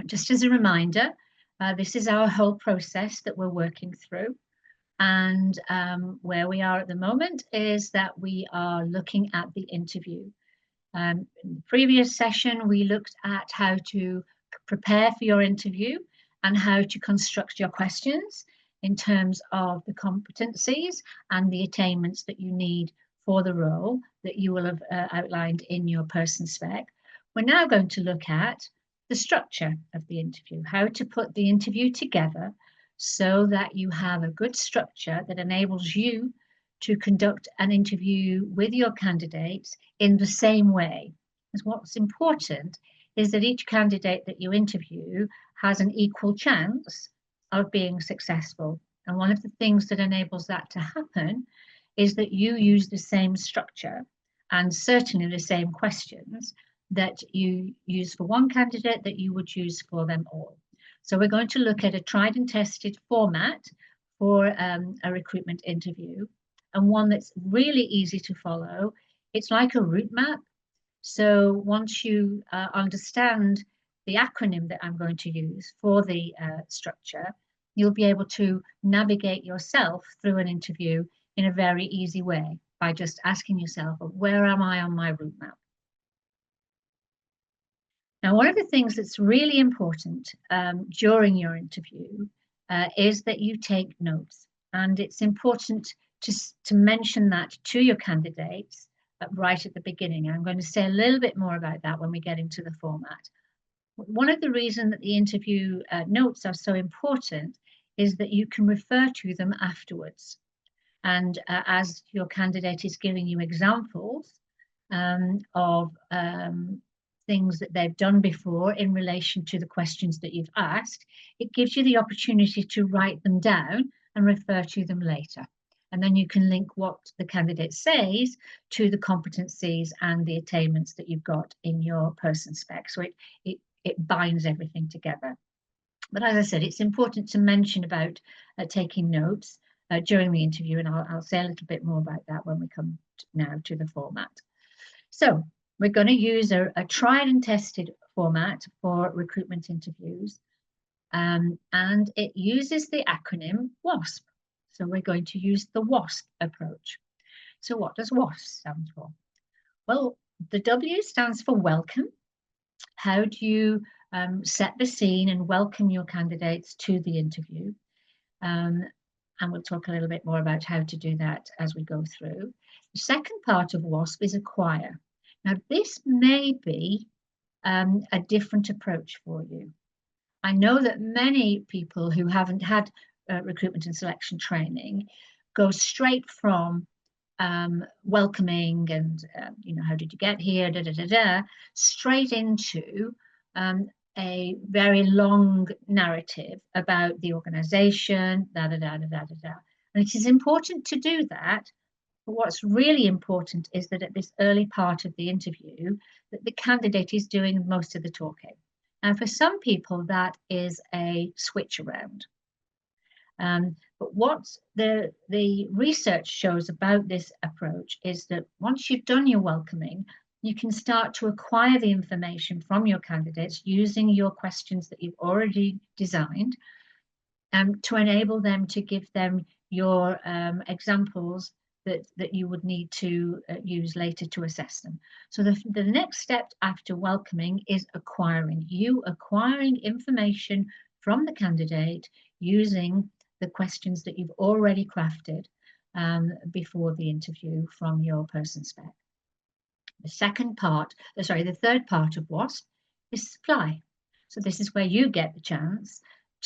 Just as a reminder, this is our whole process that we're working through. And where we are at the moment is that we are looking at the interview. In the previous session, we looked at how to prepare for your interview and how to construct your questions in terms of the competencies and the attainments that you need for the role that you will have outlined in your person spec. We're now going to look at the structure of the interview, how to put the interview together so that you have a good structure that enables you to conduct an interview with your candidates in the same way. Because what's important is that each candidate that you interview has an equal chance of being successful. And one of the things that enables that to happen is that you use the same structure and certainly the same questions that you use for one candidate that you would use for them all. So we're going to look at a tried and tested format for a recruitment interview, and one that's really easy to follow. It's like a route map. So once you understand the acronym that I'm going to use for the structure, you'll be able to navigate yourself through an interview in a very easy way by just asking yourself, where am I on my route map? Now, one of the things that's really important during your interview is that you take notes. And it's important to mention that to your candidates right at the beginning. I'm going to say a little bit more about that when we get into the format. One of the reasons that the interview notes are so important is that you can refer to them afterwards. And as your candidate is giving you examples of things that they've done before in relation to the questions that you've asked, it gives you the opportunity to write them down and refer to them later. And then you can link what the candidate says to the competencies and the attainments that you've got in your person spec. So it binds everything together. But as I said, it's important to mention about taking notes during the interview, and I'll say a little bit more about that when we come now to the format. So we're going to use a tried and tested format for recruitment interviews, and it uses the acronym WASP. So we're going to use the WASP approach. So what does WASP stand for? Well, the W stands for welcome. How do you set the scene and welcome your candidates to the interview? And we'll talk a little bit more about how to do that as we go through. The second part of WASP is acquire. Now, this may be a different approach for you. I know that many people who haven't had recruitment and selection training go straight from welcoming and, how did you get here, straight into a very long narrative about the organization, And it is important to do that. But what's really important is that at this early part of the interview, that the candidate is doing most of the talking. And for some people, that is a switch around. But what the research shows about this approach is that once you've done your welcoming, you can start to acquire the information from your candidates using your questions that you've already designed to enable them to give them your examples that you would need to use later to assess them. So the next step after welcoming is acquiring. You acquiring information from the candidate using the questions that you've already crafted before the interview from your person spec. The third part of WASP is supply. So this is where you get the chance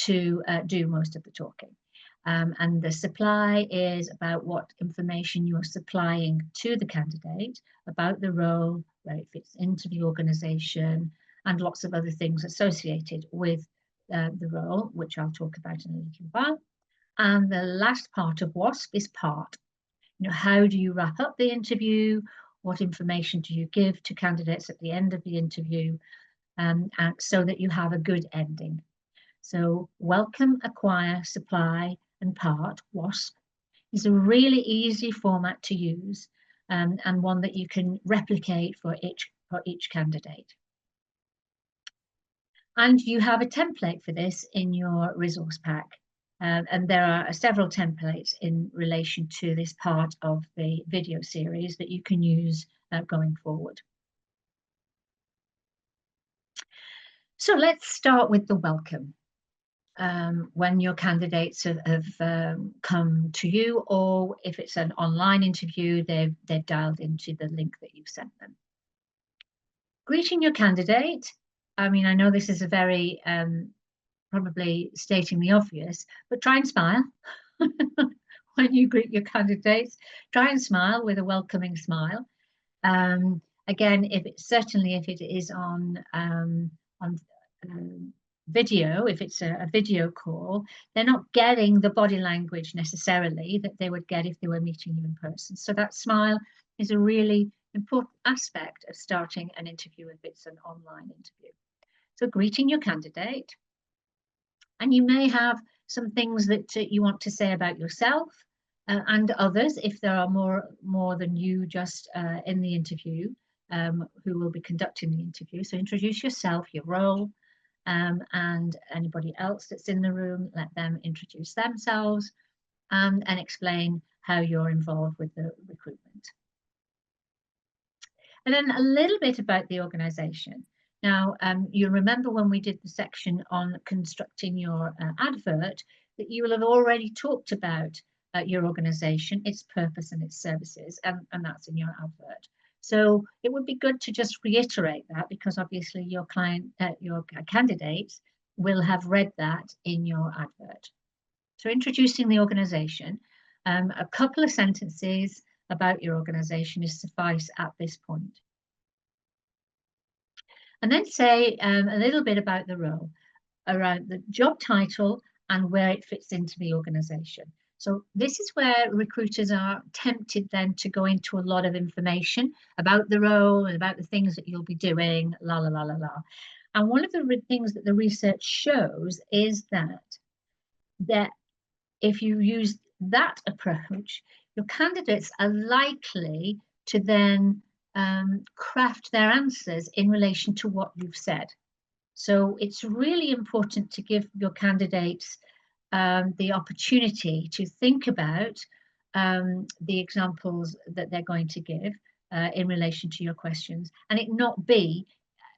to do most of the talking. And the supply is about what information you're supplying to the candidate about the role, where it fits into the organization, and lots of other things associated with the role, which I'll talk about in a little while. And the last part of WASP is part. How do you wrap up the interview? What information do you give to candidates at the end of the interview, and so that you have a good ending? So welcome, acquire, supply, and part, WASP, is a really easy format to use and one that you can replicate for each candidate. And you have a template for this in your resource pack. And there are several templates in relation to this part of the video series that you can use going forward. So let's start with the welcome. When your candidates have come to you, or if it's an online interview, they've dialed into the link that you've sent them. Greeting your candidate. I mean, I know this is a very probably stating the obvious, but try and smile when you greet your candidates. Try and smile with a welcoming smile. Again, if it is on video, if it's a video call, they're not getting the body language necessarily that they would get if they were meeting you in person. So that smile is a really important aspect of starting an interview if it's an online interview. So greeting your candidate, and you may have some things that you want to say about yourself and others if there are more than you just in the interview who will be conducting the interview. So introduce yourself, your role, and anybody else that's in the room, let them introduce themselves and explain how you're involved with the recruitment. And then a little bit about the organisation. Now, you remember when we did the section on constructing your advert that you will have already talked about your organisation, its purpose and its services, and that's in your advert. So it would be good to just reiterate that, because obviously your candidates will have read that in your advert. So introducing the organisation, a couple of sentences about your organisation is suffice at this point. And then say a little bit about the role, around the job title and where it fits into the organisation. So this is where recruiters are tempted then to go into a lot of information about the role and about the things that you'll be doing, la, la, la, la, la. And one of the things that the research shows is that if you use that approach, your candidates are likely to then craft their answers in relation to what you've said. So it's really important to give your candidates the opportunity to think about the examples that they're going to give in relation to your questions, and it not be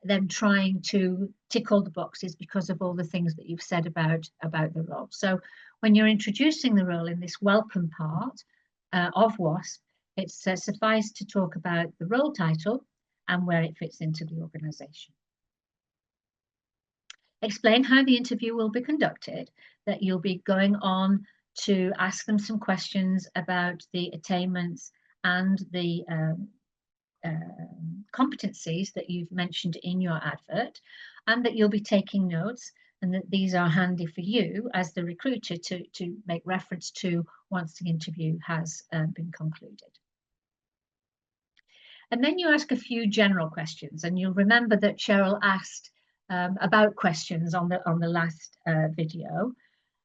them trying to tick all the boxes because of all the things that you've said about the role. So when you're introducing the role in this welcome part of WASP, it's suffice to talk about the role title and where it fits into the organisation. Explain how the interview will be conducted, that you'll be going on to ask them some questions about the attainments and the competencies that you've mentioned in your advert, and that you'll be taking notes, and that these are handy for you as the recruiter to make reference to once the interview has been concluded. And then you ask a few general questions, and you'll remember that Cheryl asked about questions on the last video.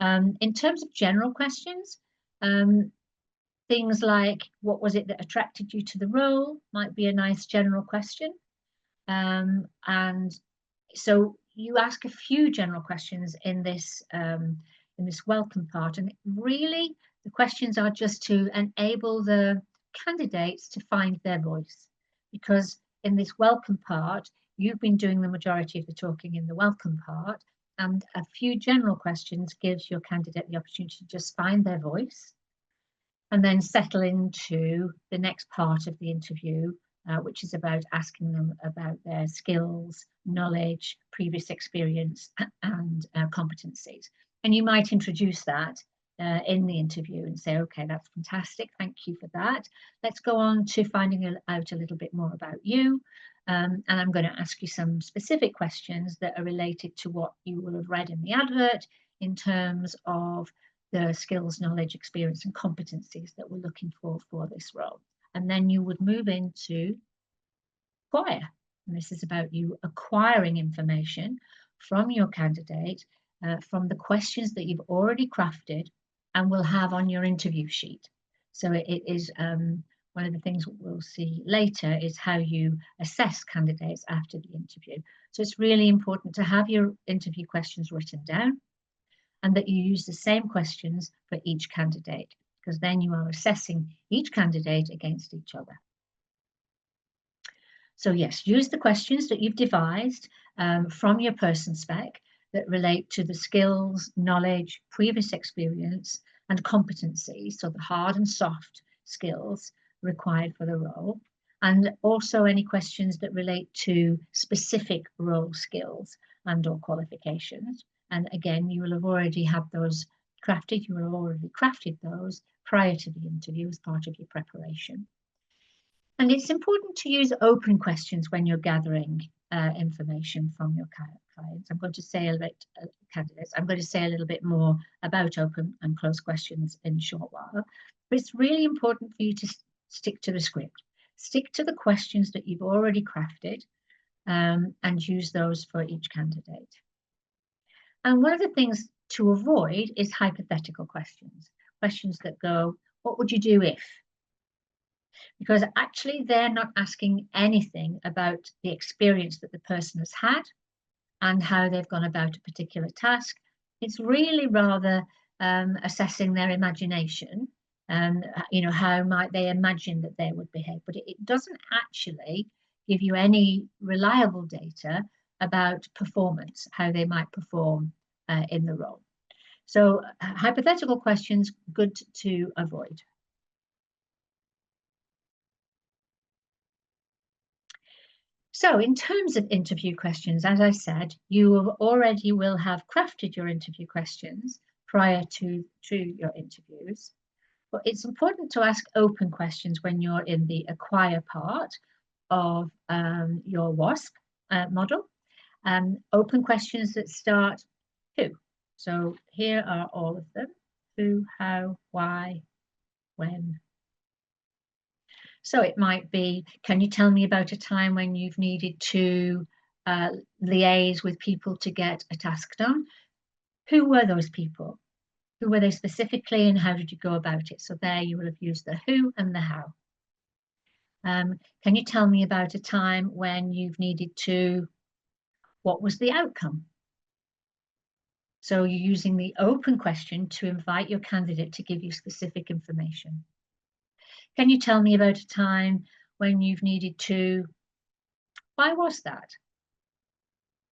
In terms of general questions, things like, what was it that attracted you to the role might be a nice general question. And so you ask a few general questions in this welcome part, and really the questions are just to enable the candidates to find their voice, because in this welcome part you've been doing the majority of the talking in the welcome part, and a few general questions gives your candidate the opportunity to just find their voice and then settle into the next part of the interview, which is about asking them about their skills, knowledge, previous experience, and competencies. And you might introduce that in the interview and say, okay, that's fantastic, thank you for that. Let's go on to finding out a little bit more about you. And I'm going to ask you some specific questions that are related to what you will have read in the advert in terms of the skills, knowledge, experience, and competencies that we're looking for this role. And then you would move into acquire. And this is about you acquiring information from your candidate, from the questions that you've already crafted and will have on your interview sheet. So it is one of the things we'll see later is how you assess candidates after the interview. So it's really important to have your interview questions written down and that you use the same questions for each candidate, because then you are assessing each candidate against each other. So yes, use the questions that you've devised from your person spec that relate to the skills, knowledge, previous experience, and competencies, so the hard and soft skills required for the role, and also any questions that relate to specific role skills and or qualifications. And again, you will have already had those crafted, you will have already crafted those prior to the interview as part of your preparation. And it's important to use open questions when you're gathering information from your clients. I'm going to say a bit, candidates, I'm going to say a little bit more about open and closed questions in a short while. But it's really important for you to stick to the script. Stick to the questions that you've already crafted and use those for each candidate. And one of the things to avoid is hypothetical questions. Questions that go, what would you do if? Because actually they're not asking anything about the experience that the person has had and how they've gone about a particular task. It's really rather assessing their imagination and how might they imagine that they would behave, but it doesn't actually give you any reliable data about performance, how they might perform in the role. So hypothetical questions, good to avoid. So in terms of interview questions, as I said, you already will have crafted your interview questions prior to your interviews. But it's important to ask open questions when you're in the acquire part of your WASP model. Open questions that start who. So here are all of them: who, how, why, when. So it might be, can you tell me about a time when you've needed to liaise with people to get a task done? Who were those people? Who were they specifically and how did you go about it? So there you will have used the who and the how. Can you tell me about a time when you've needed to, what was the outcome? So you're using the open question to invite your candidate to give you specific information. Can you tell me about a time when you've needed to, why was that?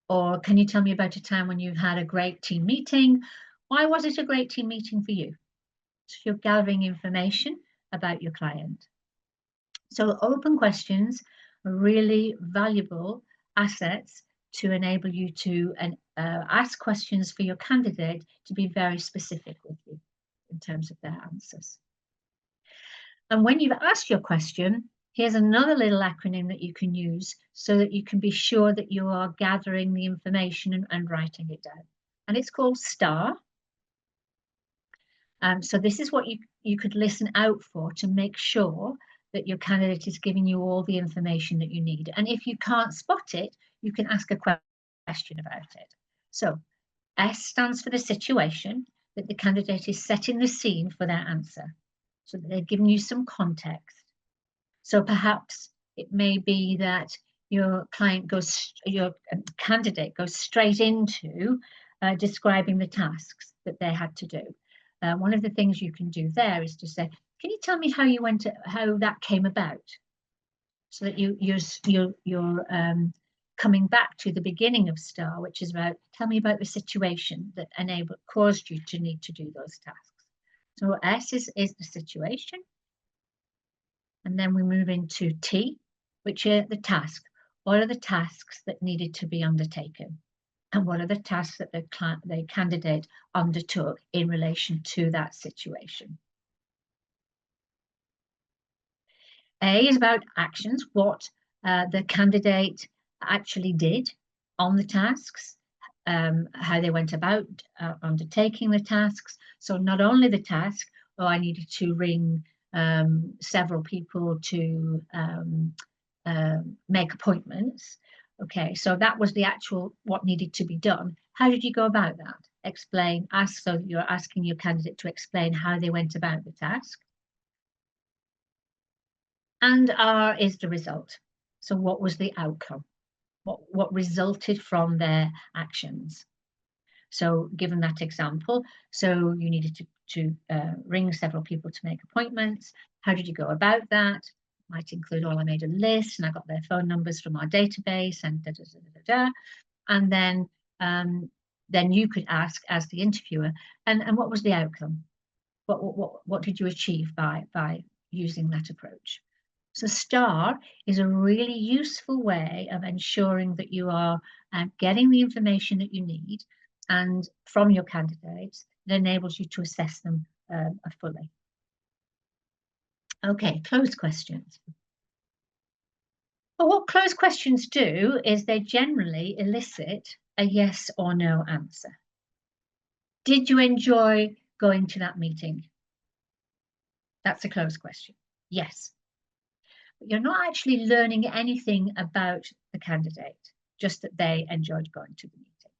Or can you tell me about a time when you've had a great team meeting? Why was it a great team meeting for you? So you're gathering information about your client. So open questions are really valuable assets to enable you to ask questions for your candidate to be very specific with you in terms of their answers. And when you've asked your question, here's another little acronym that you can use so that you can be sure that you are gathering the information and writing it down. And it's called STAR. So this is what you could listen out for to make sure that your candidate is giving you all the information that you need. And if you can't spot it, you can ask a question about it. So S stands for the situation, that the candidate is setting the scene for their answer, so that they're giving you some context. So perhaps it may be that your candidate goes straight into describing the tasks that they had to do. One of the things you can do there is to say, can you tell me how that came about? So that you're coming back to the beginning of STAR, which is about, tell me about the situation that caused you to need to do those tasks. So S is the situation. And then we move into T, which are the task. What are the tasks that needed to be undertaken? And what are the tasks that the candidate undertook in relation to that situation? A is about actions, what the candidate actually did on the tasks, how they went about undertaking the tasks. So not only the task, I needed to ring several people to make appointments. Okay, so that was the actual what needed to be done. How did you go about that? Explain, so you're asking your candidate to explain how they went about the task. And R is the result. So what was the outcome? What resulted from their actions? So given that example, so you needed to ring several people to make appointments. How did you go about that? Might include, I made a list and I got their phone numbers from our database and da, da, da, da, da. And then you could ask as the interviewer, and what was the outcome? What did you achieve by using that approach? So STAR is a really useful way of ensuring that you are getting the information that you need and from your candidates that enables you to assess them fully. Okay, closed questions. Well, what closed questions do is they generally elicit a yes or no answer. Did you enjoy going to that meeting? That's a closed question. Yes. But you're not actually learning anything about the candidate, just that they enjoyed going to the meeting.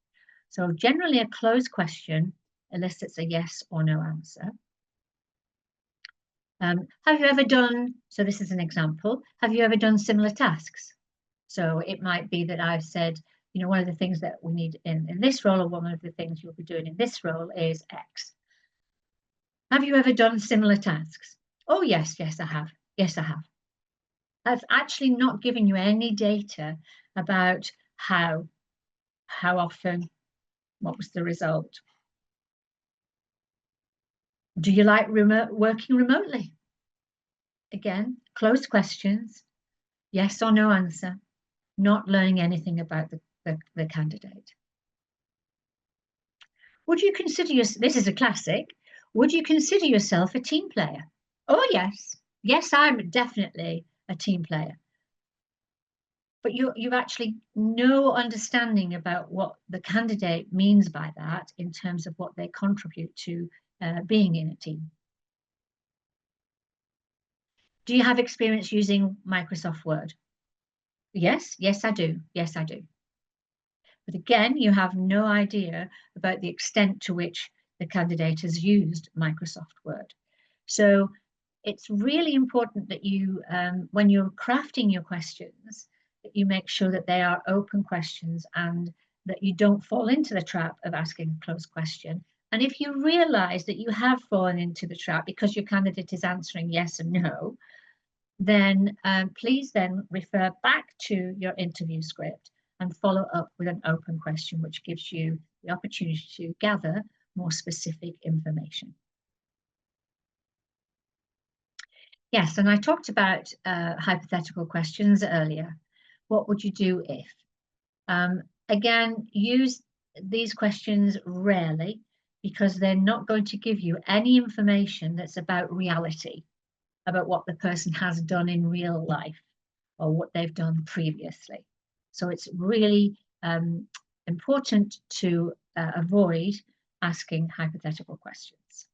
So generally a closed question elicits a yes or no answer. Have you ever done, so this is an example, have you ever done similar tasks? So it might be that I've said, one of the things that we need in this role, or one of the things you'll be doing in this role is X. Have you ever done similar tasks? Oh, yes, I have. Yes, I have. That's actually not giving you any data about how often, what was the result. Do you like working remotely? Again, closed questions, yes or no answer, not learning anything about the candidate. Would you consider this is a classic, would you consider yourself a team player? Oh, yes. Yes, I'm definitely a team player. But you've actually no understanding about what the candidate means by that in terms of what they contribute to being in a team. Do you have experience using Microsoft Word? Yes, I do. Yes, I do. But again, you have no idea about the extent to which the candidate has used Microsoft Word. So it's really important that you, when you're crafting your questions, that you make sure that they are open questions and that you don't fall into the trap of asking a closed question. And if you realize that you have fallen into the trap because your candidate is answering yes and no, then please then refer back to your interview script and follow up with an open question, which gives you the opportunity to gather more specific information. Yes, and I talked about hypothetical questions earlier. What would you do if? Again, use these questions rarely because they're not going to give you any information that's about reality, about what the person has done in real life or what they've done previously. So it's really important to avoid asking hypothetical questions.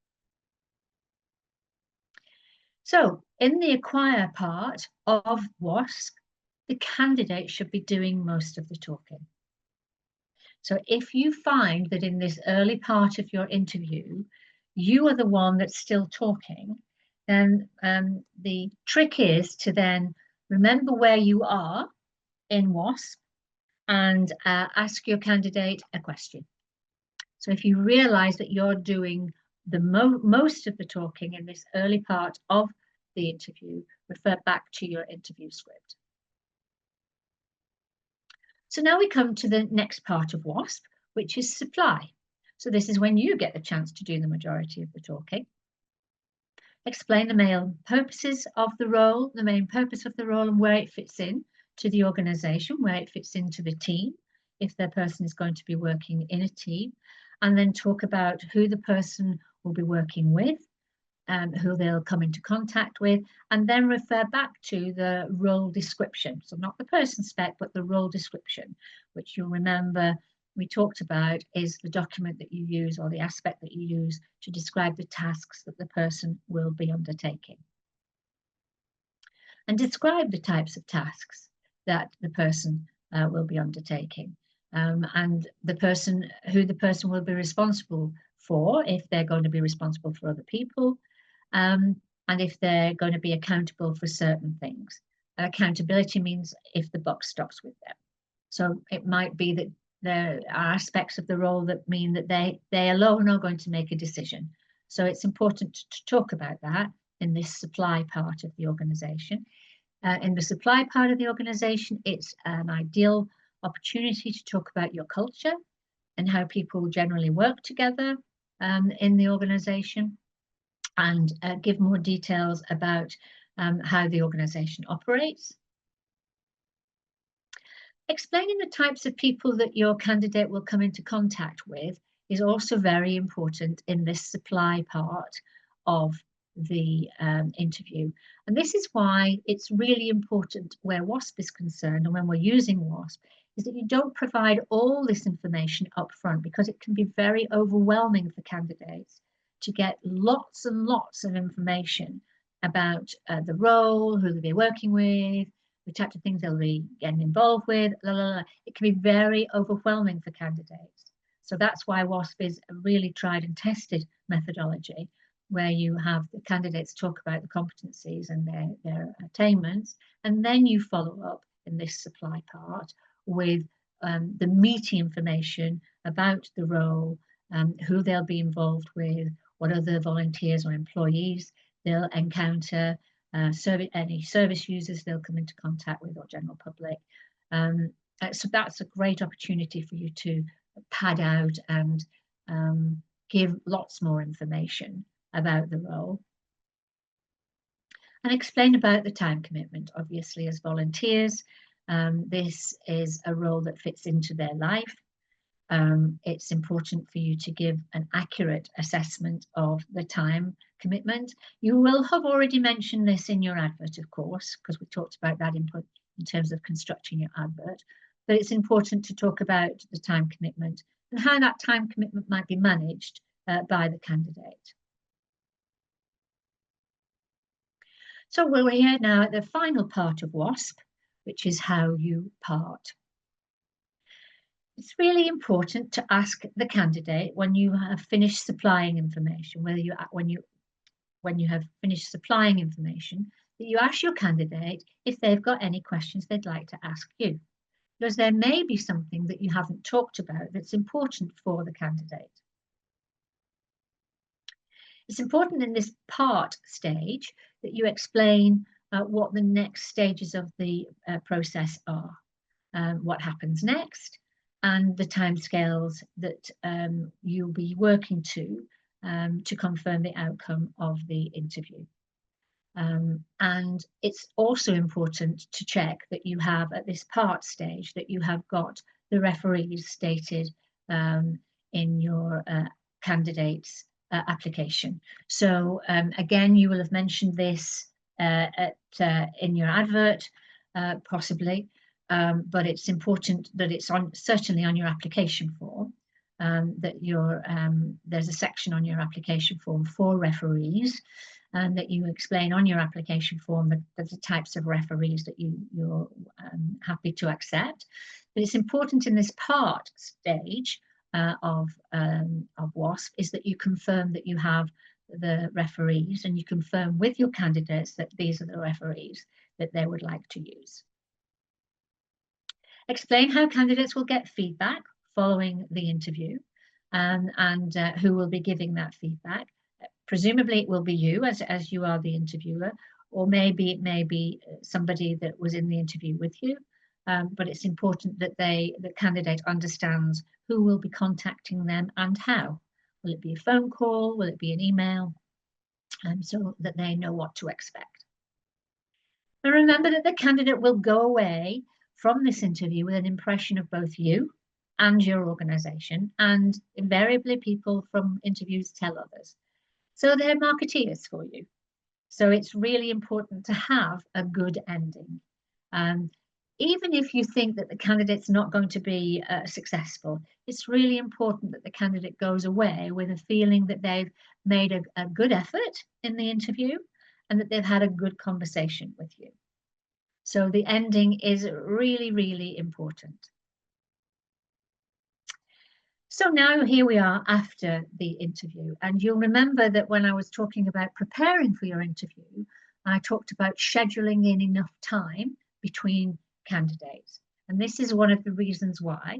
So in the acquire part of WASP, the candidate should be doing most of the talking. So if you find that in this early part of your interview, you are the one that's still talking, then the trick is to then remember where you are in WASP and ask your candidate a question. So if you realize that you're doing the most of the talking in this early part of the interview, refer back to your interview script. So now we come to the next part of WASP, which is supply. So this is when you get the chance to do the majority of the talking. Explain the main purposes of the role, the main purpose of the role and where it fits in to the organization, where it fits into the team, if their person is going to be working in a team, and then talk about who the person will be working with, who they'll come into contact with, and then refer back to the role description. So not the person spec, but the role description, which you'll remember we talked about is the document that you use or the aspect that you use to describe the tasks that the person will be undertaking. And describe the types of tasks that the person will be undertaking. And who the person will be responsible for, if they're going to be responsible for other people, and if they're going to be accountable for certain things. Accountability means if the buck stops with them. So it might be that there are aspects of the role that mean that they alone are going to make a decision. So it's important to talk about that in this supply part of the organisation. In the supply part of the organisation, it's an ideal opportunity to talk about your culture and how people generally work together in the organisation, and give more details about how the organisation operates. Explaining the types of people that your candidate will come into contact with is also very important in this supply part of the interview. And this is why it's really important where WASP is concerned, and when we're using WASP, is that you don't provide all this information up front, because it can be very overwhelming for candidates to get lots and lots of information about the role, who they're working with, the types of things they'll be getting involved with. It can be very overwhelming for candidates. So that's why WASP is a really tried and tested methodology, where you have the candidates talk about the competencies and their attainments, and then you follow up in this supply part with the meaty information about the role, who they'll be involved with, what other volunteers or employees they'll encounter, any service users they'll come into contact with, or general public. So that's a great opportunity for you to pad out and give lots more information about the role. And explain about the time commitment. Obviously, as volunteers, this is a role that fits into their life. It's important for you to give an accurate assessment of the time commitment. You will have already mentioned this in your advert, of course, because we talked about that in terms of constructing your advert. But it's important to talk about the time commitment and how that time commitment might be managed by the candidate. So we're here now at the final part of WASP, which is how you part. It's really important to ask the candidate, when you have finished supplying information, when you have finished supplying information, that you ask your candidate if they've got any questions they'd like to ask you, because there may be something that you haven't talked about that's important for the candidate. It's important in this part stage that you explain what the next stages of the process are, what happens next, and the timescales that you'll be working to confirm the outcome of the interview. And it's also important to check that you have, at this part stage, that you have got the referees stated in your candidate's application. So again, you will have mentioned this in your advert, possibly. But it's important that it's certainly on your application form, that there's a section on your application form for referees, and that you explain on your application form the types of referees that you're happy to accept. But it's important in this part stage of WASP is that you confirm that you have the referees, and you confirm with your candidates that these are the referees that they would like to use. Explain how candidates will get feedback following the interview, and who will be giving that feedback. Presumably it will be you, as you are the interviewer, or maybe it may be somebody that was in the interview with you. But it's important that the candidate understands who will be contacting them and how. Will it be a phone call? Will it be an email? So that they know what to expect. But remember that the candidate will go away from this interview with an impression of both you and your organisation, and invariably people from interviews tell others. So they're marketeers for you. So it's really important to have a good ending. Even if you think that the candidate's not going to be successful, it's really important that the candidate goes away with a feeling that they've made a good effort in the interview and that they've had a good conversation with you. So the ending is really, really important. So now here we are after the interview, and you'll remember that when I was talking about preparing for your interview, I talked about scheduling in enough time between candidates. And this is one of the reasons why.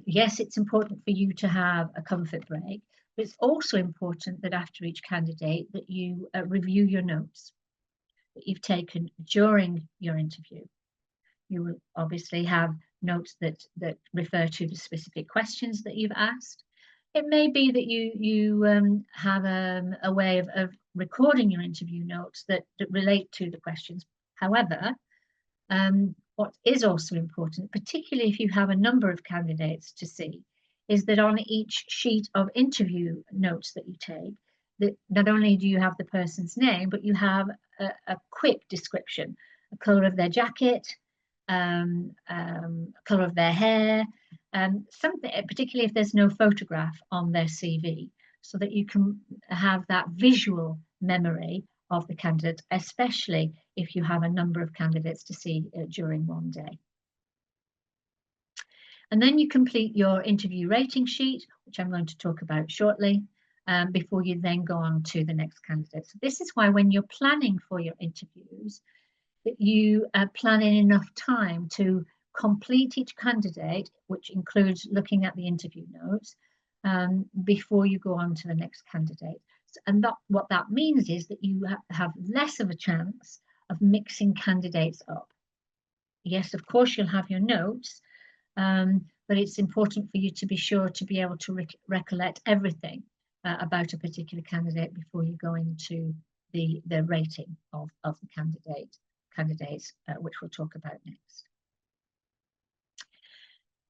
Yes, it's important for you to have a comfort break, but it's also important that after each candidate that you review your notes that you've taken during your interview. You will obviously have notes that refer to the specific questions that you've asked. It may be that you have a way of recording your interview notes that relate to the questions. However, what is also important, particularly if you have a number of candidates to see, is that on each sheet of interview notes that you take, that not only do you have the person's name, but you have a quick description, the colour of their jacket, colour of their hair, something, particularly if there's no photograph on their CV, so that you can have that visual memory of the candidate, especially if you have a number of candidates to see during one day. And then you complete your interview rating sheet, which I'm going to talk about shortly, before you then go on to the next candidate. So this is why when you're planning for your interviews, that you plan in enough time to complete each candidate, which includes looking at the interview notes, before you go on to the next candidate. And what that means is that you have less of a chance of mixing candidates up. Yes, of course, you'll have your notes, but it's important for you to be sure to be able to recollect everything about a particular candidate before you go into the rating of the candidates, which we'll talk about next.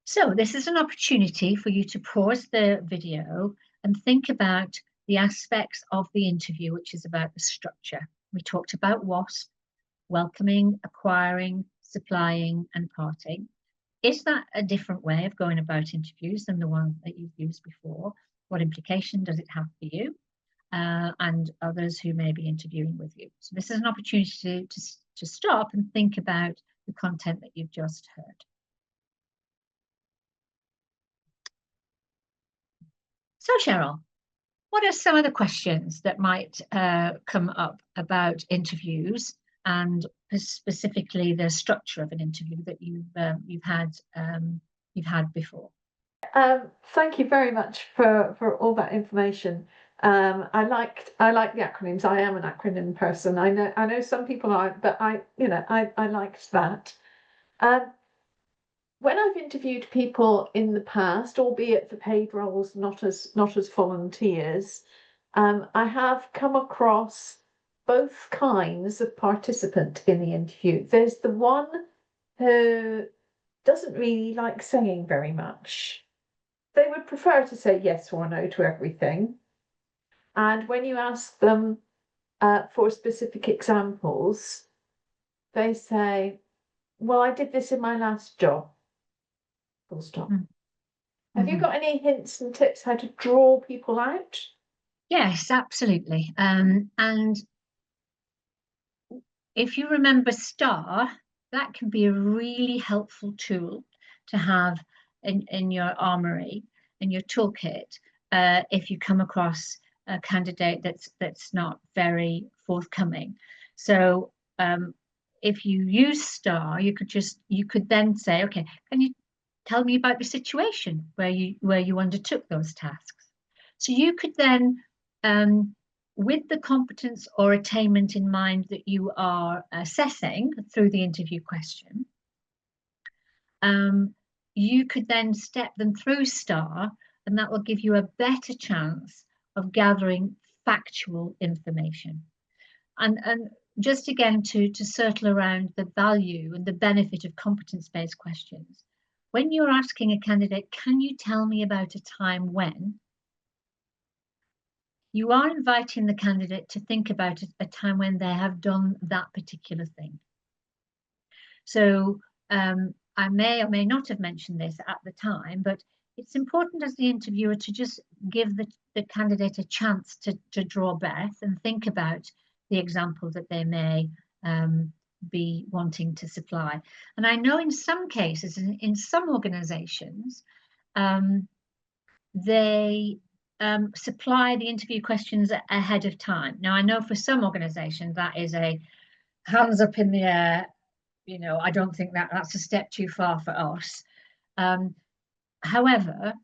So this is an opportunity for you to pause the video and think about the aspects of the interview, which is about the structure. We talked about WASP, welcoming, acquiring, supplying, and parting. Is that a different way of going about interviews than the one that you've used before? What implication does it have for you and others who may be interviewing with you? So this is an opportunity to stop and think about the content that you've just heard. So Cheryl, what are some of the questions that might come up about interviews and specifically the structure of an interview that you've had before? Thank you very much for all that information. I like the acronyms. I am an acronym person. I know some people aren't, but I liked that. When I've interviewed people in the past, albeit for paid roles, not as volunteers, I have come across both kinds of participant in the interview. There's the one who doesn't really like saying very much. They would prefer to say yes or no to everything. And when you ask them for specific examples, they say, well, I did this in my last job. Full stop. Mm-hmm. Have you got any hints and tips how to draw people out? Yes, absolutely. And if you remember STAR, that can be a really helpful tool to have in your armory, in your toolkit, if you come across a candidate that's not very forthcoming. So if you use STAR, you could then say, okay, can you tell me about the situation where you undertook those tasks? So you could then, with the competence or attainment in mind that you are assessing through the interview question, you could then step them through STAR, and that will give you a better chance of gathering factual information. And just again to circle around the value and the benefit of competence-based questions. When you're asking a candidate, can you tell me about a time when? You are inviting the candidate to think about a time when they have done that particular thing. So I may or may not have mentioned this at the time, but it's important as the interviewer to just give the candidate a chance to draw breath and think about the example that they may be wanting to supply. And I know in some cases, in some organizations, they supply the interview questions ahead of time. Now, I know for some organizations that is a hands up in the air. You know, I don't think that's a step too far for us. However,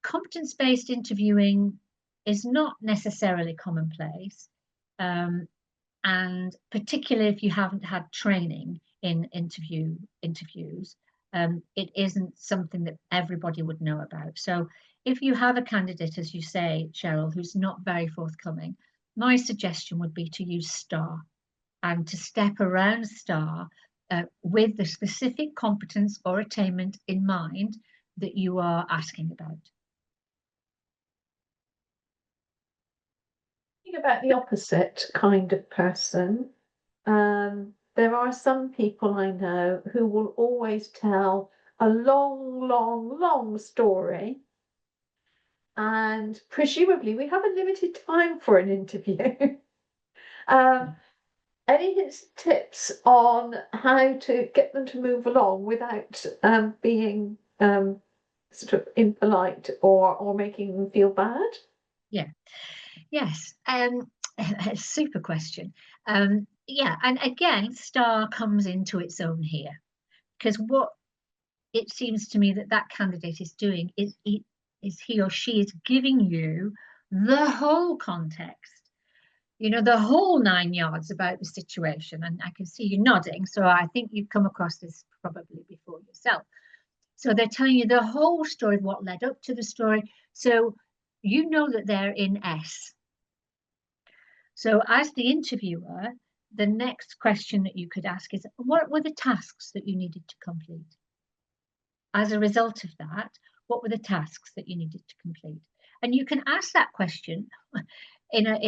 competence-based interviewing is not necessarily commonplace, and particularly if you haven't had training in interviews, it isn't something that everybody would know about. So if you have a candidate, as you say, Cheryl, who's not very forthcoming, my suggestion would be to use STAR and to step around STAR with the specific competence or attainment in mind that you are asking about. Think about the opposite kind of person. There are some people I know who will always tell a long, long, long story. And presumably we have a limited time for an interview. Any tips on how to get them to move along without being sort of impolite or making them feel bad? Yeah. Yes. Super question. Yeah, and again, STAR comes into its own here, because what it seems to me that that candidate is doing is he or she is giving you the whole context, you know, the whole 9 yards about the situation. And I can see you nodding, so I think you've come across this probably before yourself. So they're telling you the whole story of what led up to the story. So you know that they're in S. So as the interviewer, the next question that you could ask is, what were the tasks that you needed to complete? As a result of that, what were the tasks that you needed to complete? And you can ask that question in a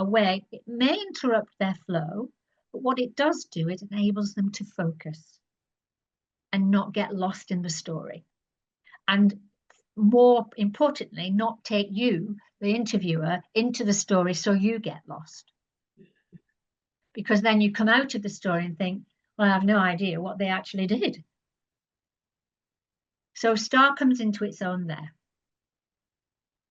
way, it may interrupt their flow, but what it does do, it enables them to focus and not get lost in the story. And more importantly, not take you, the interviewer, into the story so you get lost. Because then you come out of the story and think, well, I have no idea what they actually did. So STAR comes into its own there.